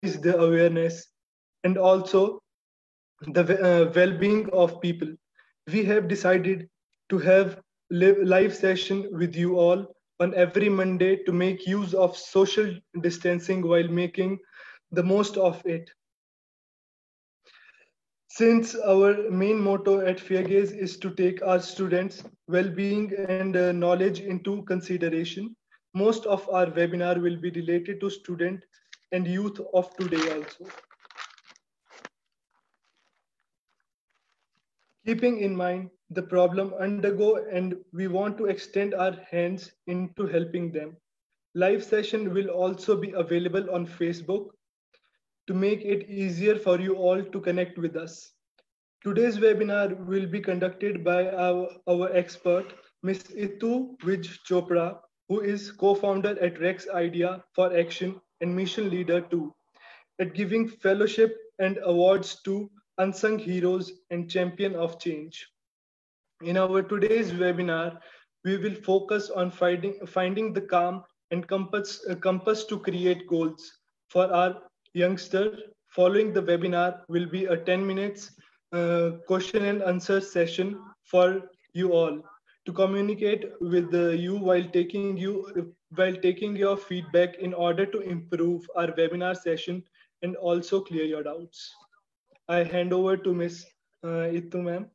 raise the awareness, and also the well-being of people. We have decided to have live session with you all on every Monday to make use of social distancing while making the most of it. Since our main motto at Fairgaze is to take our students' well-being and knowledge into consideration, most of our webinar will be related to student and youth of today also. Keeping in mind the problem undergo and we want to extend our hands into helping them. Live session will also be available on Facebook to make it easier for you all to connect with us. Today's webinar will be conducted by our expert, Ms. Itu Wij Chopra, who is co-founder at Rex Idea for Action and mission leader too, at giving fellowship and awards to unsung heroes and champion of change. In our today's webinar, we will focus on finding the calm and compass to create goals for our youngster. Following the webinar will be a 10 minutes question and answer session for you all to communicate with you while taking your feedback in order to improve our webinar session and also clear your doubts. I hand over to Ms. Itu ma'am.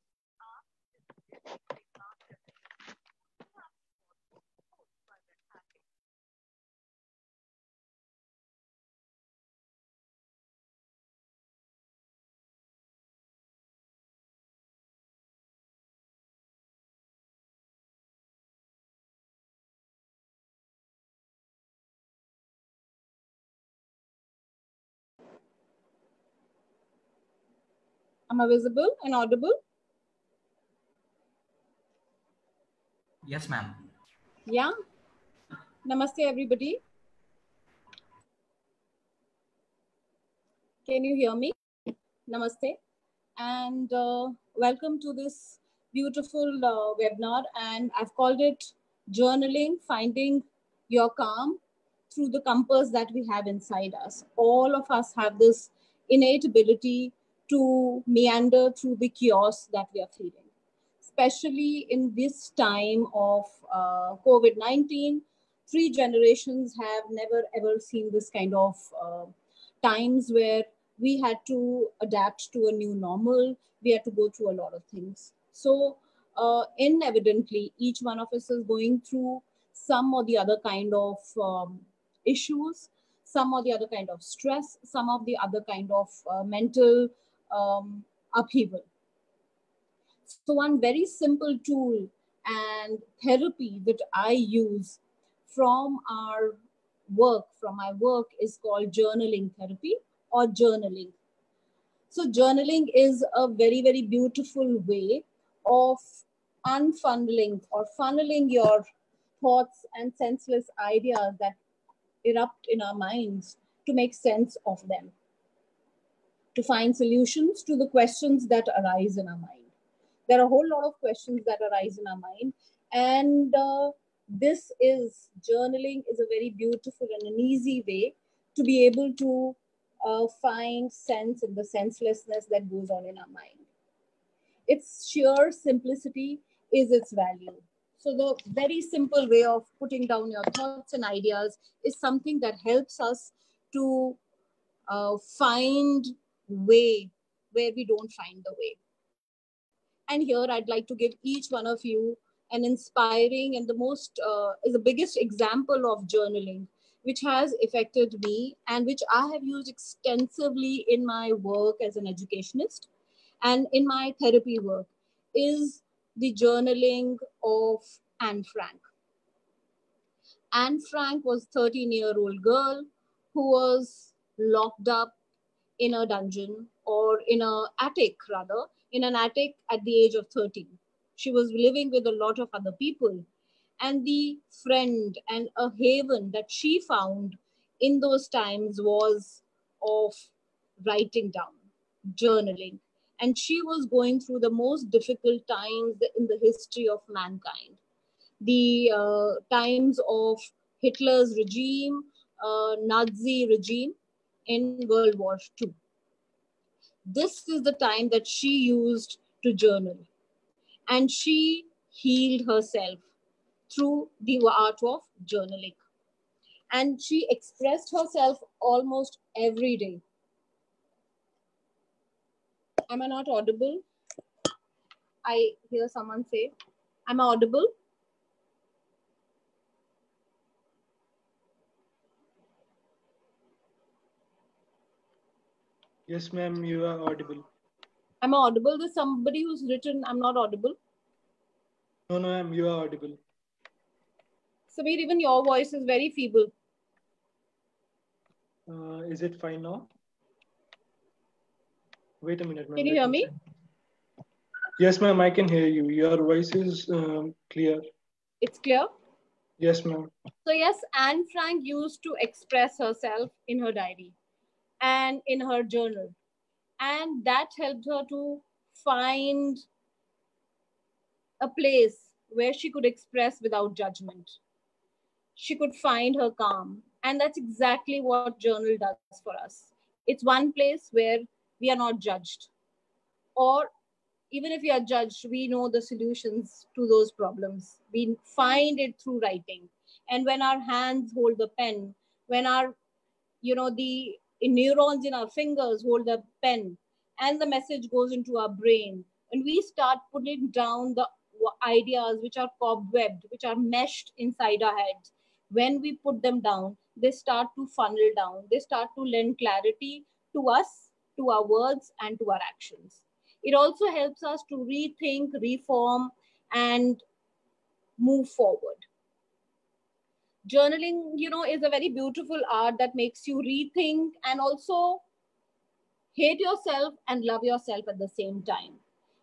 Am I visible and audible? Yes, ma'am. Yeah. Namaste, everybody. Can you hear me? Namaste. And welcome to this beautiful webinar. And I've called it Journaling, Finding Your Calm Through the Compass that we have inside us. All of us have this innate ability to meander through the chaos that we are feeling. Especially in this time of COVID-19, 3 generations have never ever seen this kind of times where we had to adapt to a new normal. We had to go through a lot of things. So inevitably, each one of us is going through some or the other kind of issues, some or the other kind of stress, some of the other kind of mental upheaval. So one very simple tool and therapy that I use from my work is called journaling therapy or journaling. So journaling is a very, very beautiful way of unfunneling or funneling your thoughts and senseless ideas that erupt in our minds to make sense of them, to find solutions to the questions that arise in our mind. There are a whole lot of questions that arise in our mind, and journaling is a very beautiful and an easy way to be able to find sense in the senselessness that goes on in our mind. Its sheer simplicity is its value. So the very simple way of putting down your thoughts and ideas is something that helps us to find way where we don't find the way. And here I'd like to give each one of you an inspiring and the biggest example of journaling, which has affected me and which I have used extensively in my work as an educationist and in my therapy work, is the journaling of Anne Frank. Anne Frank was a 13-year-old girl who was locked up in a dungeon, or in an attic rather, in an attic at the age of 13. She was living with a lot of other people. And the friend and a haven that she found in those times was of writing down, journaling. And she was going through the most difficult times in the history of mankind. The times of Hitler's regime, Nazi regime, in World War II. This is the time that she used to journal, and she healed herself through the art of journaling. And she expressed herself almost every day. Am I not audible? I hear someone say, am I audible? Yes, ma'am, you are audible. Am I audible? There's somebody who's written, I'm not audible. No, ma'am, you are audible. Sameer, even your voice is very feeble. Is it fine now? Wait a minute, ma'am. Can you hear me? Yes, ma'am, I can hear you. Your voice is clear. It's clear? Yes, ma'am. So yes, Anne Frank used to express herself in her diary and in her journal. And that helped her to find a place where she could express without judgment. She could find her calm. And that's exactly what journal does for us. It's one place where we are not judged. Or even if we are judged, we know the solutions to those problems. We find it through writing. And when our hands hold the pen, when our, the neurons in our fingers hold the pen, and the message goes into our brain, and we start putting down the ideas which are cobwebbed, which are meshed inside our heads, when we put them down, they start to funnel down. They start to lend clarity to us, to our words, and to our actions. It also helps us to rethink, reform, and move forward. Journaling, is a very beautiful art that makes you rethink and also hate yourself and love yourself at the same time.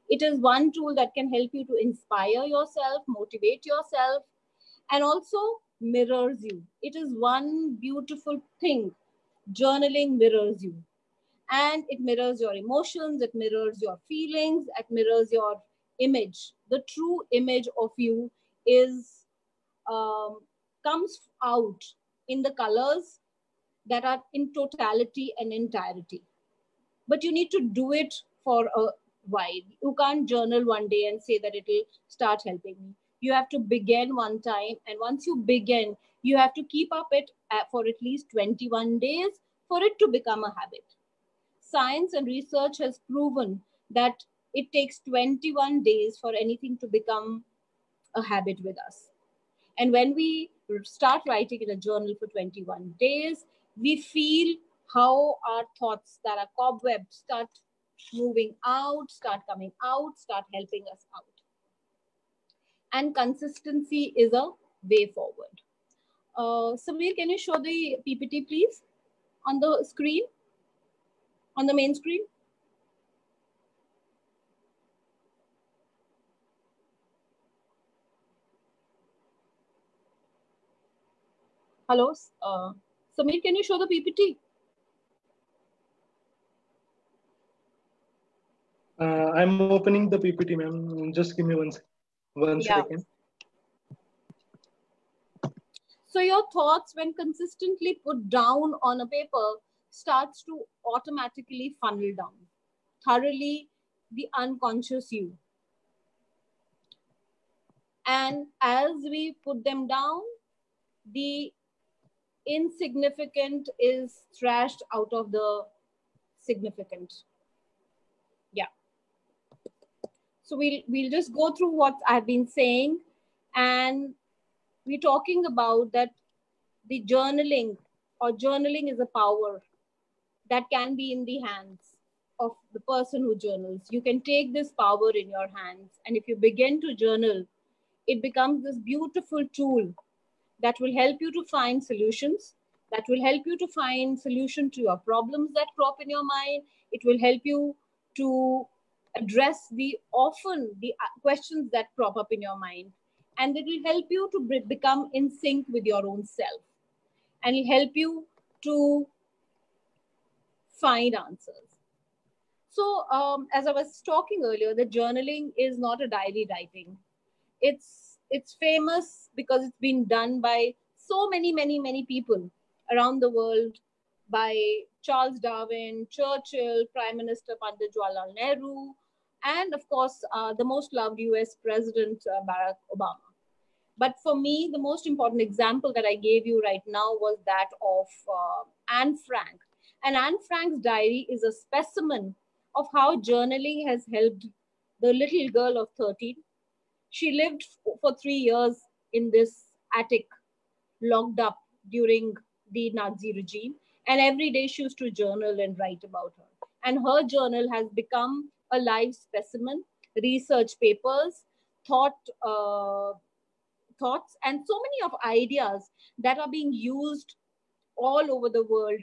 It is one tool that can help you to inspire yourself, motivate yourself, and also mirrors you. It is one beautiful thing. Journaling mirrors you. And it mirrors your emotions, it mirrors your feelings, it mirrors your image. The true image of you is comes out in the colors that are in totality and entirety. But you need to do it for a while. You can't journal one day and say that it will start helping me. You have to begin one time, and once you begin, you have to keep up it for at least 21 days for it to become a habit. Science and research has proven that it takes 21 days for anything to become a habit with us. And when we start writing in a journal for 21 days, we feel how our thoughts that are cobwebbed start moving out, start coming out, start helping us out. And consistency is a way forward. Sameer, can you show the PPT, please, on the screen, on the main screen? Hello, Sameer, can you show the PPT? I'm opening the PPT, ma'am. Just give me one second. So your thoughts, when consistently put down on a paper, starts to automatically funnel down, thoroughly the unconscious you. And as we put them down, the insignificant is thrashed out of the significant. Yeah. So we'll just go through what I've been saying, and we're talking about that the journaling is a power that can be in the hands of the person who journals. You can take this power in your hands, and if you begin to journal, it becomes this beautiful tool that will help you to find solutions, that will help you to find solution to your problems that crop in your mind. It will help you to address the questions that crop up in your mind, and it will help you to become in sync with your own self, and it'll help you to find answers. So as I was talking earlier, the journaling is not a diary writing. It's famous because it's been done by so many people around the world, by Charles Darwin, Churchill, Prime Minister Pandit Jawaharlal Nehru, and of course, the most loved US President Barack Obama. But for me, the most important example that I gave you right now was that of Anne Frank. And Anne Frank's diary is a specimen of how journaling has helped the little girl of 13. She lived for 3 years in this attic, locked up during the Nazi regime. And every day she used to journal and write about her. And her journal has become a live specimen, research papers, thoughts, and so many of ideas that are being used all over the world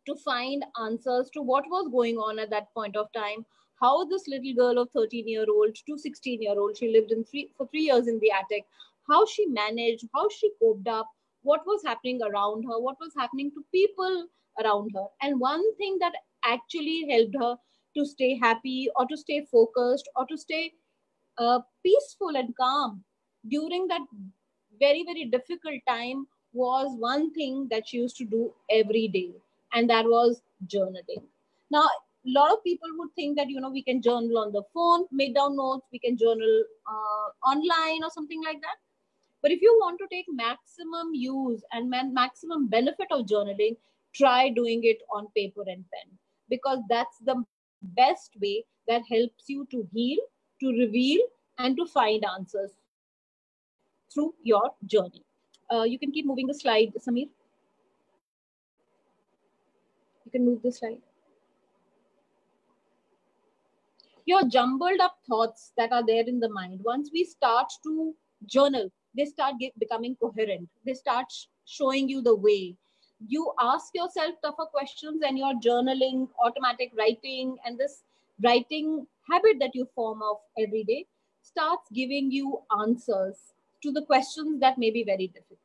to find answers to what was going on at that point of time, how this little girl of 13-year-old to 16-year-old, she lived for 3 years in the attic, how she managed, how she coped up, what was happening around her, what was happening to people around her. And one thing that actually helped her to stay happy or to stay focused or to stay peaceful and calm during that very, very difficult time was one thing that she used to do every day, and that was journaling. Now, a lot of people would think that, we can journal on the phone, make down notes, we can journal online or something like that. But if you want to take maximum use and maximum benefit of journaling, try doing it on paper and pen, because that's the best way that helps you to heal, to reveal, and to find answers through your journey. You can keep moving the slide, Samir. You can move the slide. Your jumbled up thoughts that are there in the mind, once we start to journal, they start becoming coherent. They start showing you the way. You ask yourself tougher questions, and your journaling, automatic writing, and this writing habit that you form of every day starts giving you answers to the questions that may be very difficult.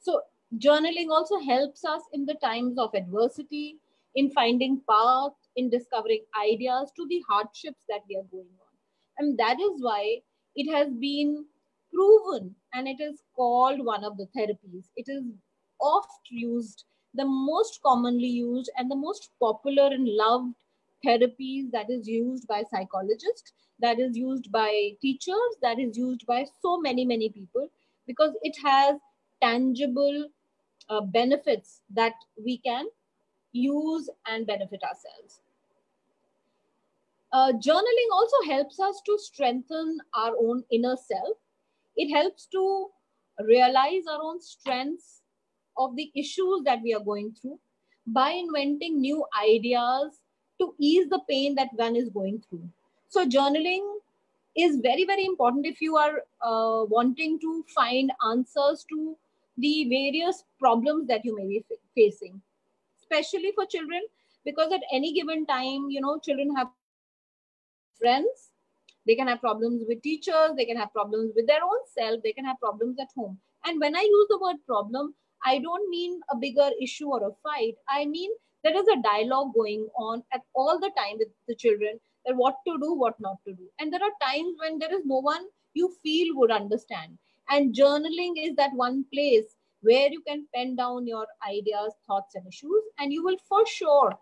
So journaling also helps us in the times of adversity, in finding path, in discovering ideas to the hardships that we are going on. And that is why it has been proven, and it is called one of the therapies. It is oft used, the most commonly used and the most popular and loved therapies that is used by psychologists, that is used by teachers, that is used by so many, many people, because it has tangible benefits that we can use and benefit ourselves. Journaling also helps us to strengthen our own inner self. It helps to realize our own strengths of the issues that we are going through by inventing new ideas to ease the pain that one is going through. So journaling is very, very important if you are wanting to find answers to the various problems that you may be facing, especially for children, because at any given time, children have friends, they can have problems with teachers, they can have problems with their own self, they can have problems at home. And when I use the word problem, I don't mean a bigger issue or a fight. I mean there is a dialogue going on at all the time with the children, that what to do, what not to do. And there are times when there is no one you feel would understand. And journaling is that one place where you can pen down your ideas, thoughts, and issues, and you will for sure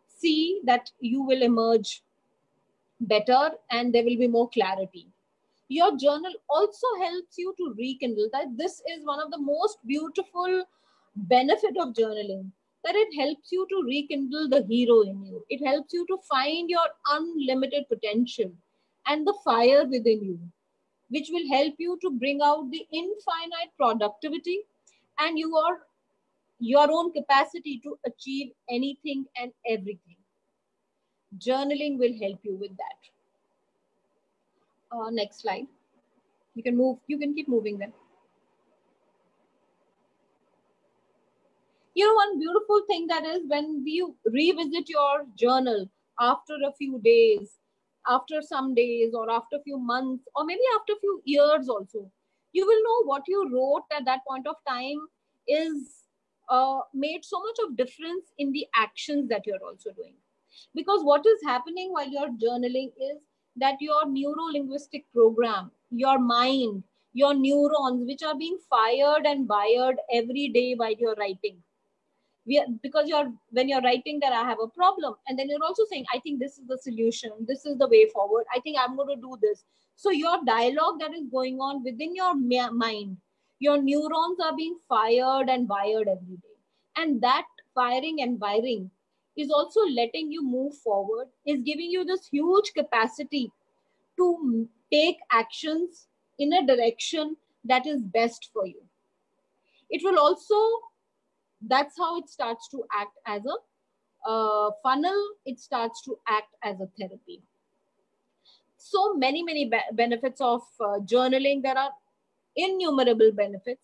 see that you will emerge better and there will be more clarity. Your journal also helps you to rekindle. That this is one of the most beautiful benefit of journaling, that it helps you to rekindle the hero in you. It helps you to find your unlimited potential and the fire within you, which will help you to bring out the infinite productivity and your own capacity to achieve anything and everything. Journaling will help you with that. Next slide. You can keep moving then. One beautiful thing that is, when you revisit your journal after a few days, after some days, or after a few months, or maybe after a few years also, you will know what you wrote at that point of time is made so much of difference in the actions that you're also doing. Because what is happening while you're journaling is that your neuro-linguistic program, your mind, your neurons, which are being fired and wired every day while you're writing, Because when you're writing that I have a problem, and then you're also saying, I think this is the solution, this is the way forward, I think I'm going to do this. So your dialogue that is going on within your mind, your neurons are being fired and wired every day. And that firing and wiring is also letting you move forward, is giving you this huge capacity to take actions in a direction that is best for you. It will also, that's how it starts to act as a funnel. It starts to act as a therapy. So many benefits of journaling. There are innumerable benefits,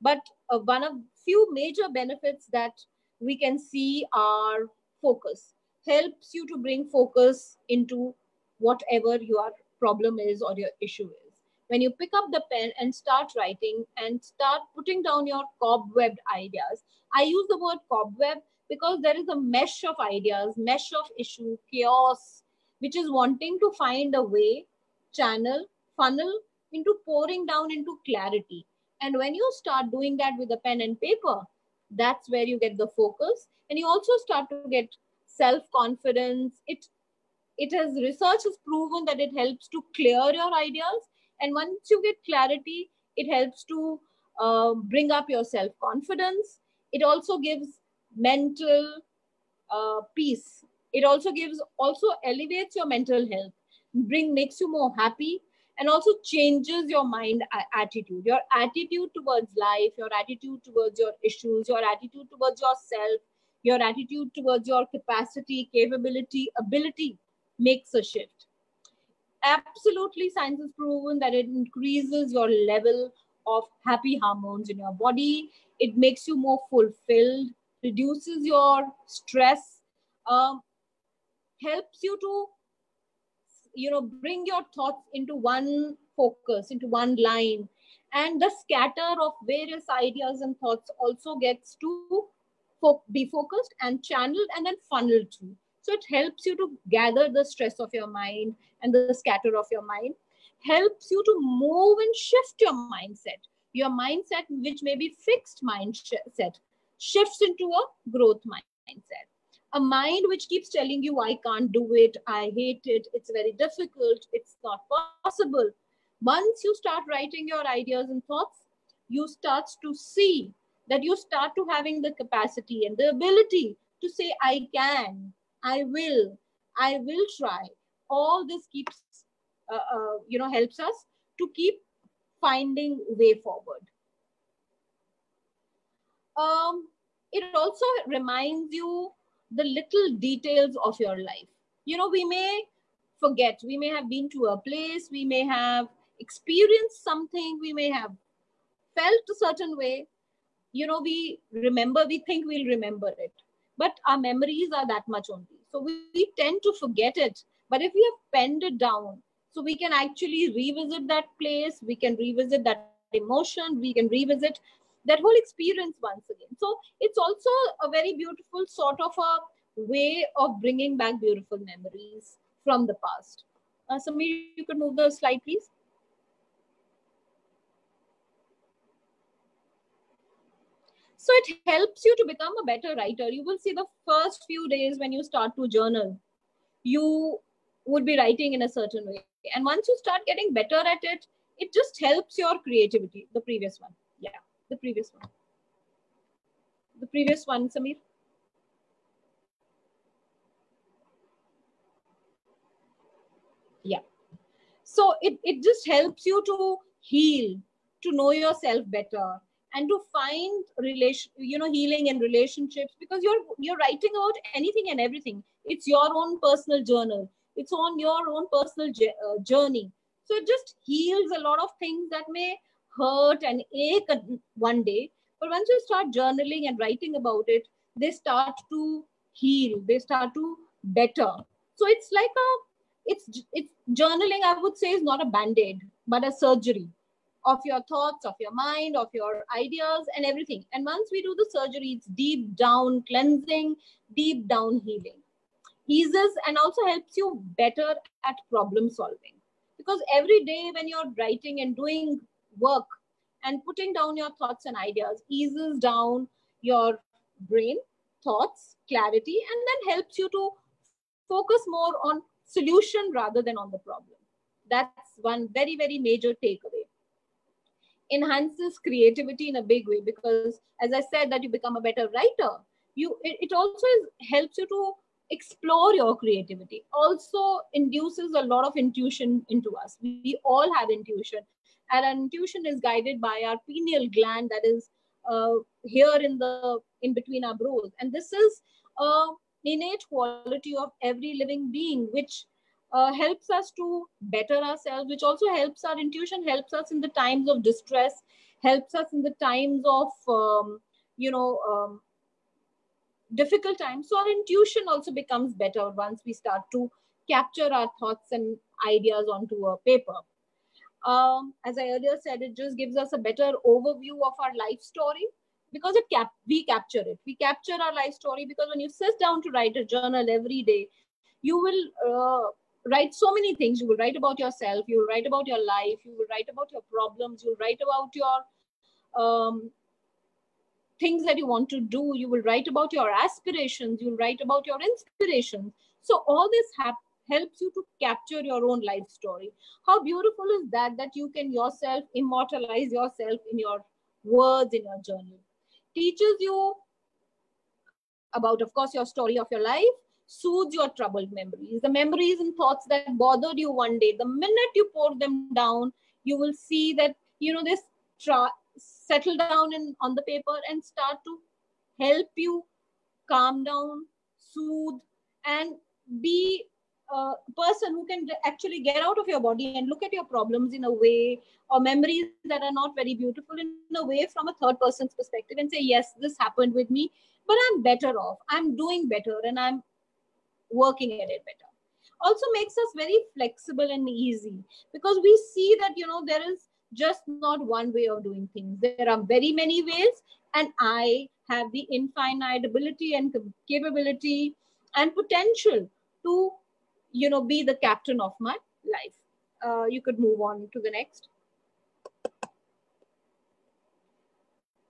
but one of few major benefits that we can see are focus. Helps you to bring focus into whatever your problem is or your issue is. When you pick up the pen and start writing and start putting down your cobwebbed ideas, I use the word cobweb because there is a mesh of ideas, mesh of issue, chaos, which is wanting to find a way, channel, funnel into pouring down into clarity. And when you start doing that with a pen and paper, that's where you get the focus, and you also start to get self-confidence. Research has proven that it helps to clear your ideas, and once you get clarity, it helps to bring up your self-confidence. It also gives mental peace. It also elevates your mental health, makes you more happy, and also changes your mind attitude, your attitude towards life, your attitude towards your issues, your attitude towards yourself, your attitude towards your capacity, capability, ability makes a shift. Absolutely, science has proven that it increases your level of happy hormones in your body. It makes you more fulfilled, reduces your stress, helps you to bring your thoughts into one focus, into one line, and the scatter of various ideas and thoughts also gets to be focused and channeled and then funneled through. So it helps you to gather the stress of your mind and the scatter of your mind, helps you to move and shift your mindset. Your mindset, which may be fixed mindset, shifts into a growth mindset. A mind which keeps telling you, I can't do it, I hate it, it's very difficult, it's not possible. Once you start writing your ideas and thoughts, you start to see that you start to having the capacity and the ability to say, I can, I will try. All this keeps, helps us to keep finding way forward. It also reminds you the little details of your life. We may forget, we may have been to a place, we may have experienced something, we may have felt a certain way. We think we'll remember it, but our memories are that much only. So we tend to forget it. But if we have penned it down, so we can actually revisit that place, we can revisit that emotion, we can revisit that whole experience once again. So it's also a very beautiful sort of a way of bringing back beautiful memories from the past. Samir, you could move the slide, please. So it helps you to become a better writer. You will see the first few days when you start to journal, you would be writing in a certain way. And once you start getting better at it, it just helps your creativity. The previous one. Yeah, the previous one. The previous one, Samir. Yeah. So it just helps you to heal, to know yourself better, and to find healing in relationships, because you're writing about anything and everything. It's your own personal journal. It's on your own personal journey. So it just heals a lot of things that may hurt and ache one day. But once you start journaling and writing about it, they start to heal. They start to better. So it's like it's journaling, I would say, is not a band-aid, but a surgery of your thoughts, of your mind, of your ideas and everything. And once we do the surgery, it's deep down cleansing, deep down healing. Eases and also helps you better at problem solving. Because every day when you're writing and doing work and putting down your thoughts and ideas, eases down your brain, thoughts, clarity, and then helps you to focus more on solution rather than on the problem. That's one very, very major takeaway. Enhances creativity in a big way, because as I said that you become a better writer, it also helps you to explore your creativity. Also induces a lot of intuition into us. We all have intuition, and our intuition is guided by our pineal gland that is here in between our brows, and this is a innate quality of every living being, which helps us to better ourselves, which also helps our intuition, helps us in the times of distress, helps us in the times of difficult times. So our intuition also becomes better once we start to capture our thoughts and ideas onto a paper. As I earlier said, it just gives us a better overview of our life story, because we capture it. We capture our life story, because when you sit down to write a journal every day, you will write so many things. You will write about yourself, you will write about your life, you will write about your problems, you will write about your things that you want to do, you will write about your aspirations, you will write about your inspirations. So all this helps you to capture your own life story. How beautiful is that, that you can yourself immortalize yourself in your words, in your journal. Teaches you about, of course, your story of your life, soothes your troubled memories, the memories and thoughts that bothered you one day. The minute you pour them down, you will see that, this settle down on the paper and start to help you calm down, soothe, and be a person who can actually get out of your body and look at your problems in a way, or memories that are not very beautiful, in a way from a third person's perspective, and say, yes, this happened with me, but I'm better off, I'm doing better, and I'm working at it better. Also makes us very flexible and easy, because we see that, there is just not one way of doing things. There are very many ways, and I have the infinite ability and capability and potential to, be the captain of my life. You could move on to the next.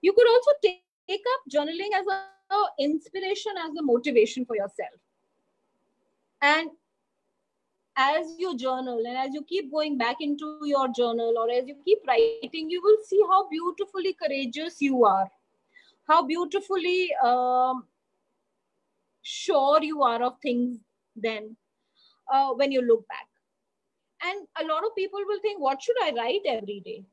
You could also take up journaling as a inspiration, as a motivation for yourself. And as you journal, and as you keep going back into your journal, or as you keep writing, you will see how beautifully courageous you are, how beautifully sure you are of things then, when you look back. And a lot of people will think, what should I write every day?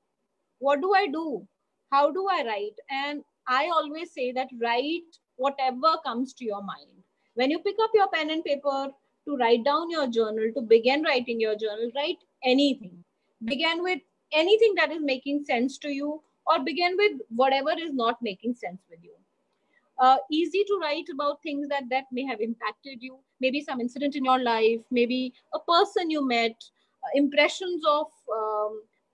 What do I do? How do I write? And I always say that write whatever comes to your mind. When you pick up your pen and paper to write down your journal, to begin writing your journal, write anything. Begin with anything that is making sense to you, or begin with whatever is not making sense with you. Easy to write about things that may have impacted you, maybe some incident in your life, maybe a person you met, impressions of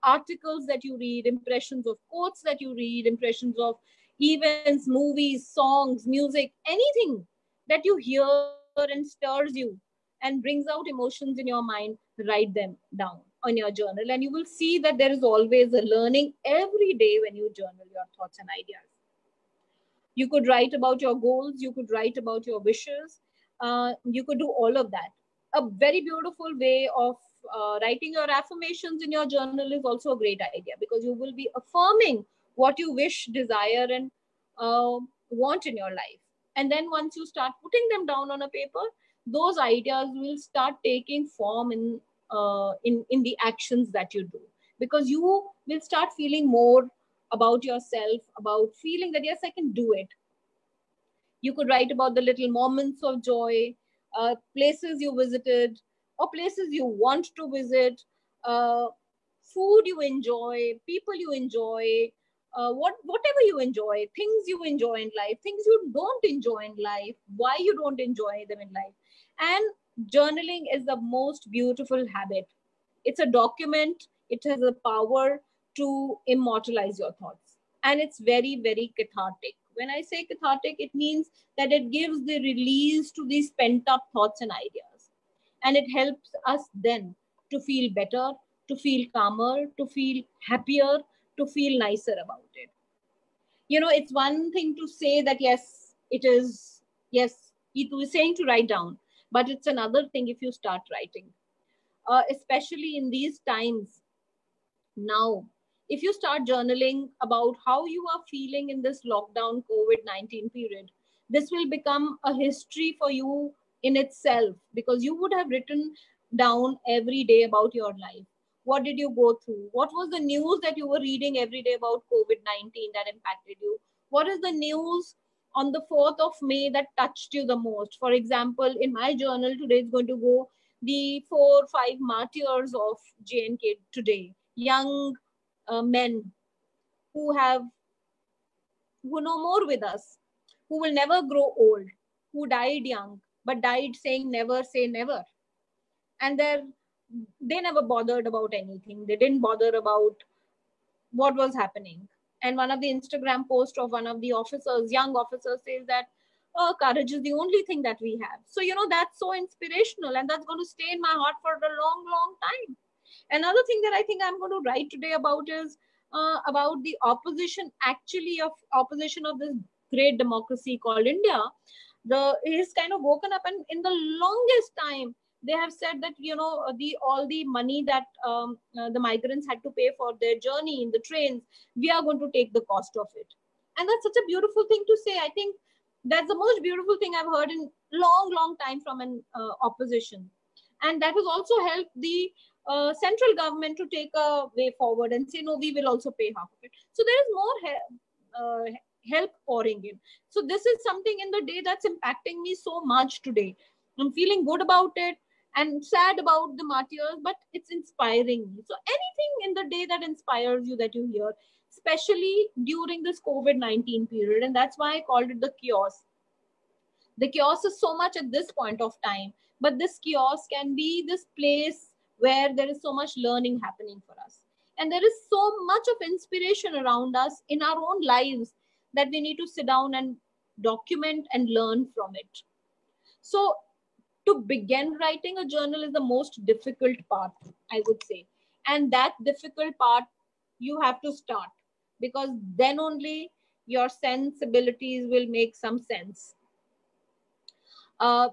articles that you read, impressions of quotes that you read, impressions of events, movies, songs, music, anything that you hear and stirs you and brings out emotions in your mind, write them down on your journal. And you will see that there is always a learning every day when you journal your thoughts and ideas. You could write about your goals, you could write about your wishes, you could do all of that. A very beautiful way of writing your affirmations in your journal is also a great idea, because you will be affirming what you wish, desire, and want in your life. And then once you start putting them down on a paper, those ideas will start taking form in the actions that you do, because you will start feeling more about yourself, about feeling that, yes, I can do it. You could write about the little moments of joy, places you visited, or places you want to visit, food you enjoy, people you enjoy, whatever you enjoy, things you enjoy in life, things you don't enjoy in life, why you don't enjoy them in life. And journaling is the most beautiful habit. It's a document. It has the power to immortalize your thoughts. And it's very, very cathartic. When I say cathartic, it means that it gives the release to these pent up thoughts and ideas. And it helps us then to feel better, to feel calmer, to feel happier, to feel nicer about it. It's one thing to say that, yes, it is Yes, he was saying to write down, but it's another thing if you start writing, especially in these times now. If you start journaling about how you are feeling in this lockdown COVID-19 period, this will become a history for you in itself, because you would have written down every day about your life. What did you go through? What was the news that you were reading every day about COVID-19 that impacted you? What is the news on the 4th of May that touched you the most? For example, in my journal today is going to go the 4 or 5 martyrs of JNK today, young men who have, who no more with us, who will never grow old, who died young, but died saying never say never. And they never bothered about anything. They didn't bother about what was happening. And one of the Instagram posts of one of the officers, young officers, says that, oh, courage is the only thing that we have. So, that's so inspirational, and that's going to stay in my heart for a long, long time. Another thing that I think I'm going to write today about is about the opposition of this great democracy called India. He's kind of woken up, and in the longest time, they have said that all the money that the migrants had to pay for their journey in the trains, we are going to take the cost of it. And that's such a beautiful thing to say. I think that's the most beautiful thing I've heard in long time from an opposition. And that has also helped the central government to take a way forward and say, no, we will also pay half of it. So there is more help pouring in. So this is something in the day that's impacting me so much today. I'm feeling good about it and sad about the martyrs, but it's inspiring me. So anything in the day that inspires you, that you hear, especially during this COVID-19 period, and that's why I called it the chaos. The chaos is so much at this point of time, but this chaos can be this place where there is so much learning happening for us. And there is so much of inspiration around us in our own lives that we need to sit down and document and learn from it. So to begin writing a journal is the most difficult part, I would say. And that difficult part, you have to start, because then only your sensibilities will make some sense.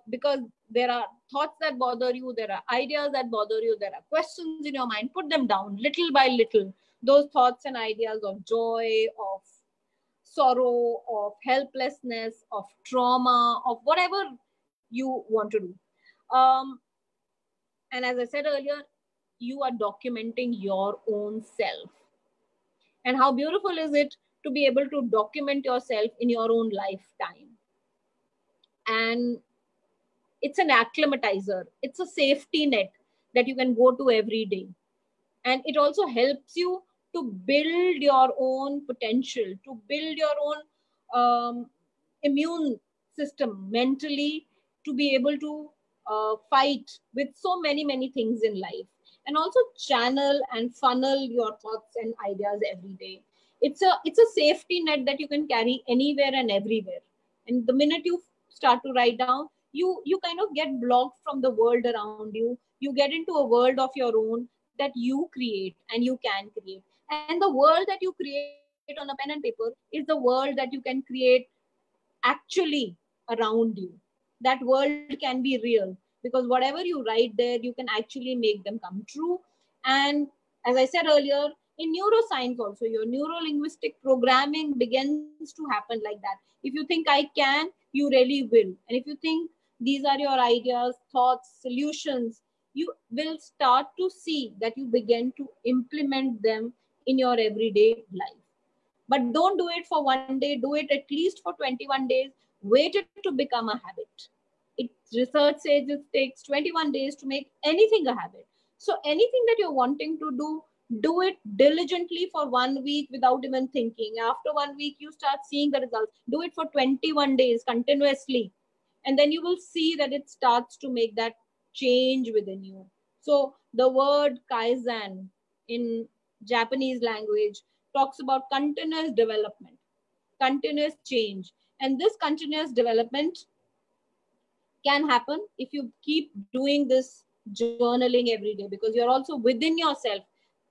Because there are thoughts that bother you, there are ideas that bother you, there are questions in your mind. Put them down little by little. Those thoughts and ideas of joy, of sorrow, of helplessness, of trauma, of whatever you want to do. And as I said earlier, you are documenting your own self. And how beautiful is it to be able to document yourself in your own lifetime? And it's an acclimatizer. It's a safety net that you can go to every day. And it also helps you to build your own potential, to build your own immune system mentally, to be able to fight with so many things in life, and also channel and funnel your thoughts and ideas every day. It's a safety net that you can carry anywhere and everywhere. And the minute you start to write down, you kind of get blocked from the world around you. You get into a world of your own that you create and you can create. And the world that you create on a pen and paper is the world that you can create actually around you. That world can be real, because whatever you write there, you can actually make them come true. And as I said earlier, in neuroscience also, your neuro-linguistic programming begins to happen like that. If you think I can, you really will. And if you think these are your ideas, thoughts, solutions, you will start to see that you begin to implement them in your everyday life. But don't do it for one day. Do it at least for 21 days. Wait it to become a habit. Research says it takes 21 days to make anything a habit. So anything that you're wanting to do it diligently for 1 week without even thinking. After 1 week, you start seeing the results. Do it for 21 days continuously. And then you will see that it starts to make that change within you. So the word Kaizen in Japanese language talks about continuous development, continuous change. And this continuous development can happen if you keep doing this journaling every day, because you're also within yourself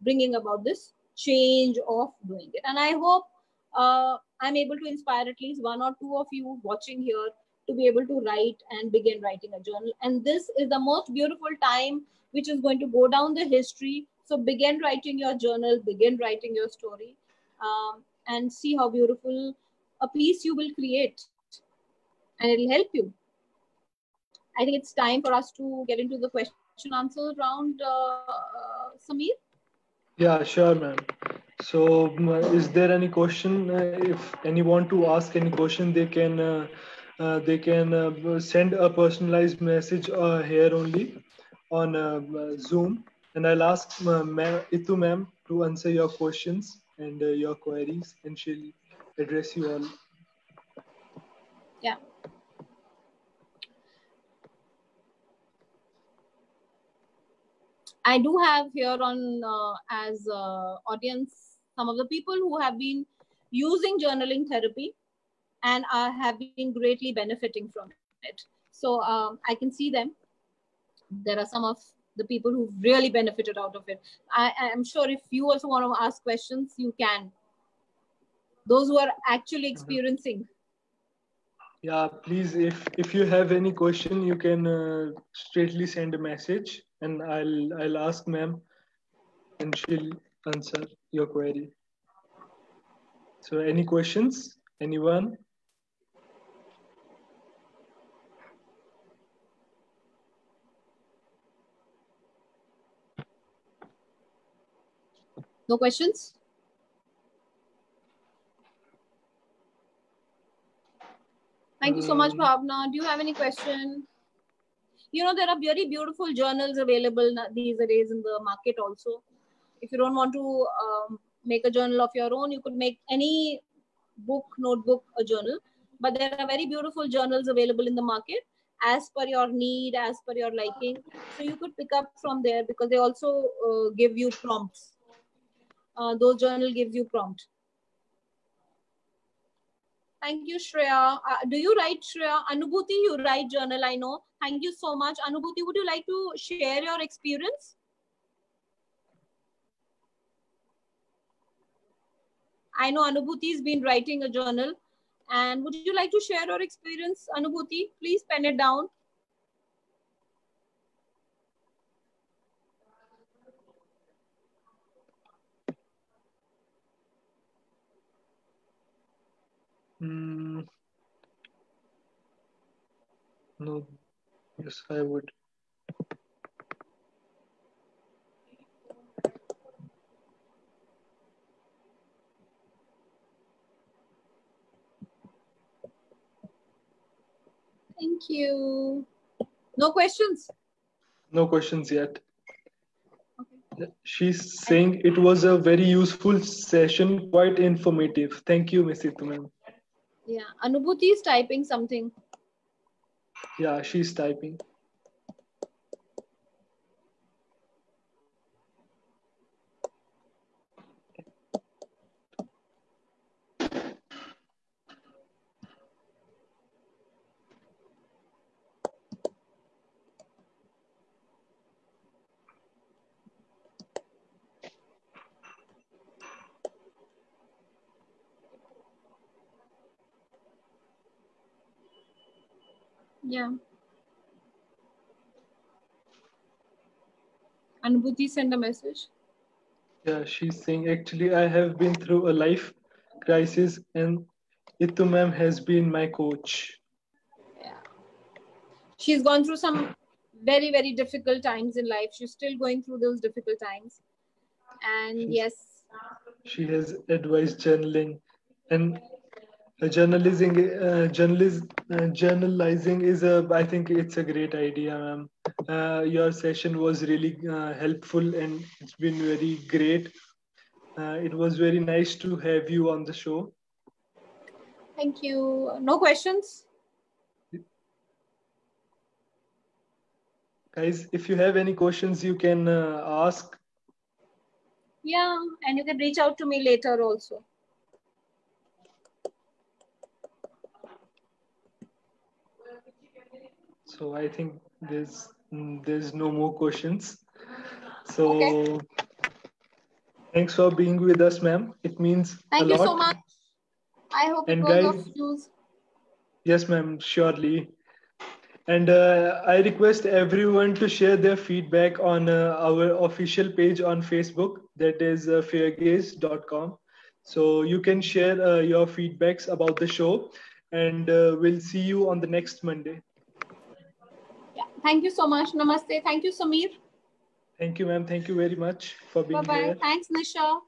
bringing about this change of doing it. And I hope I'm able to inspire at least one or two of you watching here to be able to write and begin writing a journal. And this is the most beautiful time which is going to go down the history. So begin writing your journal, begin writing your story, and see how beautiful a piece you will create, and it'll help you. I think it's time for us to get into the question answer round, Sameer. Yeah, sure, ma'am. So, is there any question? If any want to ask any question, they can send a personalized message here only on Zoom, and I'll ask Itu ma'am to answer your questions and your queries, and she'll address you all. Yeah. I do have here on as audience some of the people who have been using journaling therapy and have been greatly benefiting from it. So I can see them. There are some of the people who've really benefited out of it. I am sure if you also want to ask questions, you can. Those who are actually experiencing. Yeah, please, if you have any question, you can straightly send a message, and I'll ask ma'am, and she'll answer your query. So, any questions? Anyone? No questions? Thank you so much, Bhavna. Do you have any question? You know, there are very beautiful journals available these days in the market also. If you don't want to make a journal of your own, you could make any book, notebook, a journal. But there are very beautiful journals available in the market as per your need, as per your liking. So you could pick up from there because they also give you prompts. Those journal gives you prompt. Thank you, Shreya. Do you write, Shreya? Anubhuti, you write journal, I know. Thank you so much. Anubhuti, would you like to share your experience? I know Anubhuti has been writing a journal. And would you like to share your experience, Anubhuti? Please pen it down. No. Yes, I would. Thank you. No questions? No questions yet. Okay. She's saying it was a very useful session, quite informative. Thank you, Miss Itu ma'am. Yeah, Anubhuti is typing something. Yeah, she's typing. Yeah. Anubhuti send a message. Yeah, she's saying actually I have been through a life crisis and Itu ma'am has been my coach. Yeah. She's gone through some very, very difficult times in life. She's still going through those difficult times. And yes. She has advised journaling, and journalizing is I think it's a great idea, ma'am. Your session was really helpful and it's been very great. It was very nice to have you on the show. Thank you. No questions? Guys, if you have any questions, you can ask. Yeah, and you can reach out to me later also. So I think there's no more questions. So okay. Thanks for being with us, ma'am. It means Thank a lot. Thank you so much. I hope it was of use. Yes, ma'am, surely. And I request everyone to share their feedback on our official page on Facebook, that is fairgaze.com. So you can share your feedbacks about the show, and we'll see you on the next Monday. Yeah. Thank you so much. Namaste. Thank you, Samir. Thank you, ma'am. Thank you very much for being Bye-bye. here. Thanks, Nisha.